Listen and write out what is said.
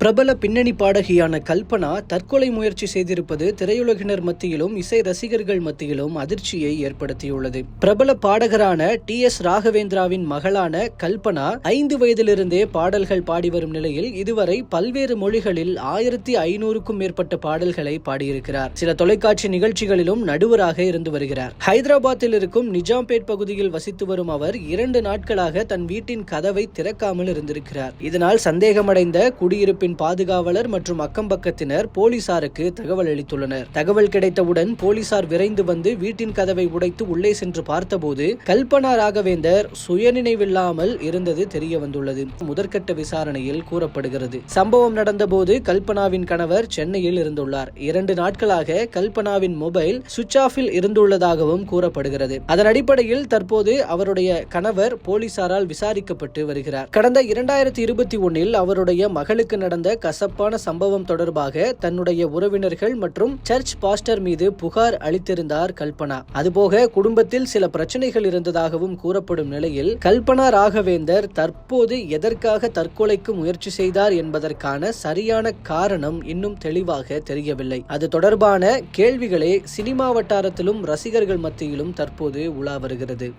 பிரபல பின்னணி பாடகியான கல்பனா தற்கொலை முயற்சி செய்திருப்பது திரையுலகினர் மத்தியிலும் இசை ரசிகர்கள் மத்தியிலும் அதிர்ச்சியை ஏற்படுத்தியுள்ளது. பிரபல பாடகரான TS ராகவேந்திராவின் மகளான கல்பனா 5 வயதிலிருந்தே பாடல்கள் பாடி வரும் நிலையில் இதுவரை பல்வேறு மொழிகளில் 1500க்கும் மேற்பட்ட பாடல்களை பாடியிருக்கிறார். சில தொலைக்காட்சி நிகழ்ச்சிகளிலும் நடுவராக இருந்து வருகிறார். ஹைதராபாத்தில் இருக்கும் நிஜாம்பேட் பகுதியில் வசித்து வரும் அவர் 2 நாட்களாக தன் வீட்டின் கதவை திறக்காமல் இருந்திருக்கிறார். இதனால் சந்தேகமடைந்த குடியிருப்பு பாதுகாவலர் மற்றும் அக்கம்பக்கத்தினர் போலீசாருக்கு தகவல் அளித்துள்ளனர். தகவல் கிடைத்தவுடன் போலீசார் விரைந்து வந்து வீட்டின் கதவை உடைத்து உள்ளே சென்று பார்த்தபோது கல்பனா ராகவேந்தர் சுயநினைவில்லாமல் இருந்தது தெரிய வந்துள்ளது. முதற்கட்ட விசாரணையில் கூறப்படுகிறது. சம்பவம் நடந்தபோது கல்பனாவின் கணவர் சென்னையில் இருந்துள்ளார். 2 நாட்களாக கல்பனாவின் மொபைல் சுவிட்ச் ஆஃபில் இருந்துள்ளதாகவும் கூறப்படுகிறது. அதன் அடிப்படையில் தற்போது அவருடைய கணவர் போலீசாரால் விசாரிக்கப்பட்டு வருகிறார். கடந்த 2021 அவருடைய மகளுக்கு நடந்த கசப்பான சம்பவம் தொடர்பாக தன்னுடைய உறவினர்கள் மற்றும் சர்ச் பாஸ்டர் மீது புகார் அளித்திருந்தார் கல்பனா. அதுபோக குடும்பத்தில் சில பிரச்சனைகள் இருந்ததாகவும் கூறப்படும் நிலையில் கல்பனா ராகவேந்தர் தற்போது எதற்காக தற்கொலைக்கு முயற்சி செய்தார் என்பதற்கான சரியான காரணம் இன்னும் தெளிவாக தெரியவில்லை. அது தொடர்பான கேள்விகளே சினிமா வட்டாரத்திலும் ரசிகர்கள் மத்தியிலும் தற்போது உலா வருகிறது.